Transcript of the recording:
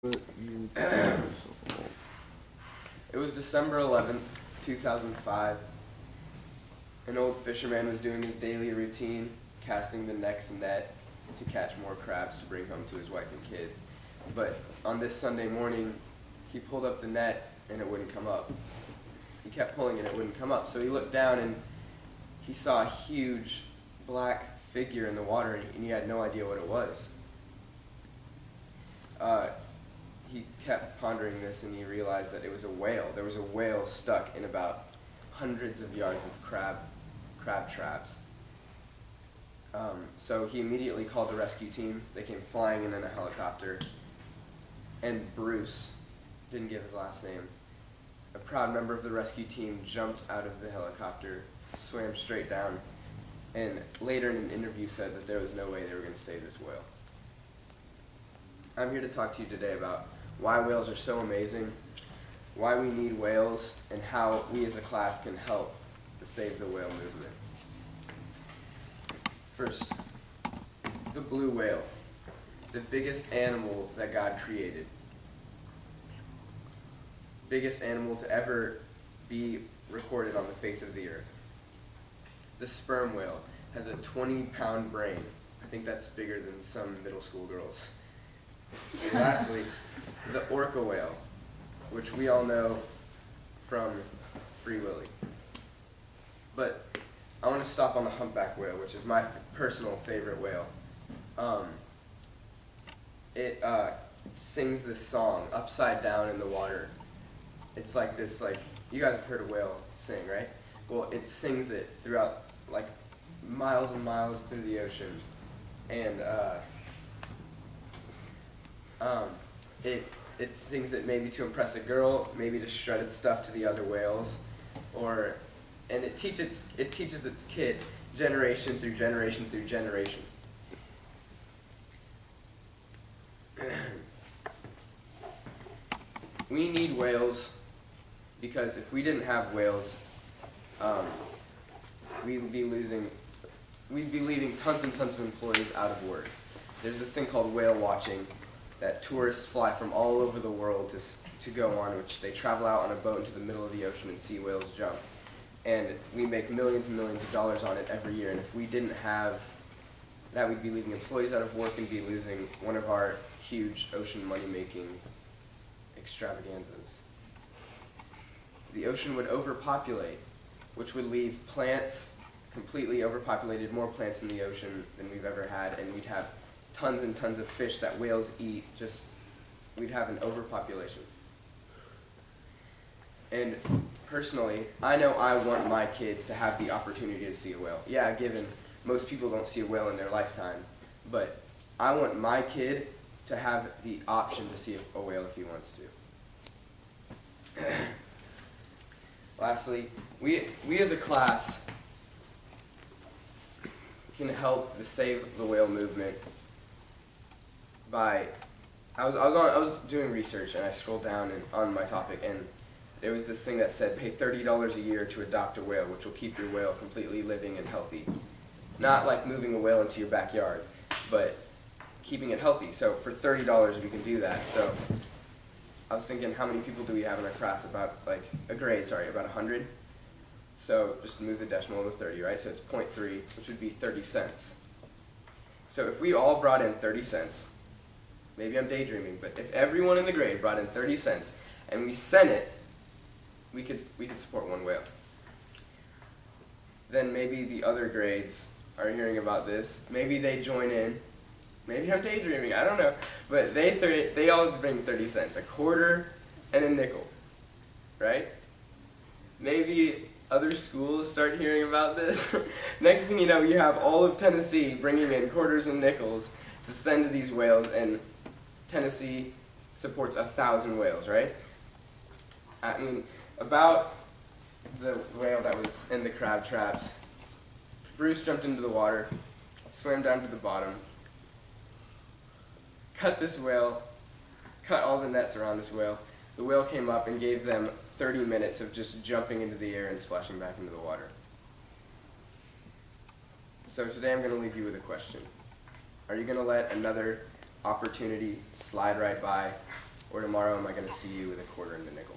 It was December 11th, 2005. An old fisherman was doing his daily routine, casting the next net to catch more crabs to bring home to his wife and kids. But on this Sunday morning, he pulled up the net and it wouldn't come up. He kept pulling and it wouldn't come up. So he looked down and he saw a huge black figure in the water and he had no idea what it was. He kept pondering this and he realized that it was a whale. There was a whale stuck in about hundreds of yards of crab traps. So he immediately called the rescue team. They came flying in a helicopter. And Bruce, didn't give his last name, a proud member of the rescue team, jumped out of the helicopter, swam straight down, and later in an interview said that there was no way they were going to save this whale. I'm here to talk to you today about why whales are so amazing, why we need whales, and how we as a class can help to save the whale movement. First, the blue whale, the biggest animal that God created. Biggest animal to ever be recorded on the face of the earth. The sperm whale has a 20-pound brain. I think that's bigger than some middle school girls. And lastly, the orca whale, which we all know from Free Willy. But I want to stop on the humpback whale, which is my personal favorite whale. It sings this song upside down in the water. It's like this, you guys have heard a whale sing, right? Well, it sings it throughout, miles and miles through the ocean. And it sings it maybe to impress a girl, maybe to shred its stuff to the other whales, and it teaches its kid generation through generation through generation. We need whales because if we didn't have whales, we'd be leaving tons and tons of employees out of work. There's this thing called whale watching that tourists fly from all over the world to go on, which they travel out on a boat into the middle of the ocean and see whales jump. And we make millions and millions of dollars on it every year, and if we didn't have that, we'd be leaving employees out of work and be losing one of our huge ocean money-making extravaganzas. The ocean would overpopulate, which would leave plants completely overpopulated, more plants in the ocean than we've ever had, and we'd have tons and tons of fish that whales eat. We'd have an overpopulation. And personally, I know I want my kids to have the opportunity to see a whale. Yeah, given most people don't see a whale in their lifetime, but I want my kid to have the option to see a whale if he wants to. Lastly, we as a class can help to save the whale movement by, I was doing research and I scrolled down on my topic, and there was this thing that said pay $30 a year to adopt a whale, which will keep your whale completely living and healthy. Not like moving a whale into your backyard, but keeping it healthy. So for $30 we can do that. So I was thinking, how many people do we have in our class? About about 100. So just move the decimal to 30, right? So it's 0.3, which would be 30 cents. So if we all brought in 30 cents, maybe I'm daydreaming, but if everyone in the grade brought in 30 cents and we sent it, we could support one whale. Then maybe the other grades are hearing about this. Maybe they join in. Maybe I'm daydreaming, I don't know. But they all bring 30 cents, a quarter and a nickel, right? Maybe other schools start hearing about this. Next thing you know, you have all of Tennessee bringing in quarters and nickels to send to these whales, and Tennessee supports 1,000 whales, right? I mean, about the whale that was in the crab traps, Bruce jumped into the water, swam down to the bottom, cut this whale, cut all the nets around this whale. The whale came up and gave them 30 minutes of just jumping into the air and splashing back into the water. So today I'm going to leave you with a question. Are you going to let another opportunity slide right by Or tomorrow am I going to see you with a quarter and a nickel?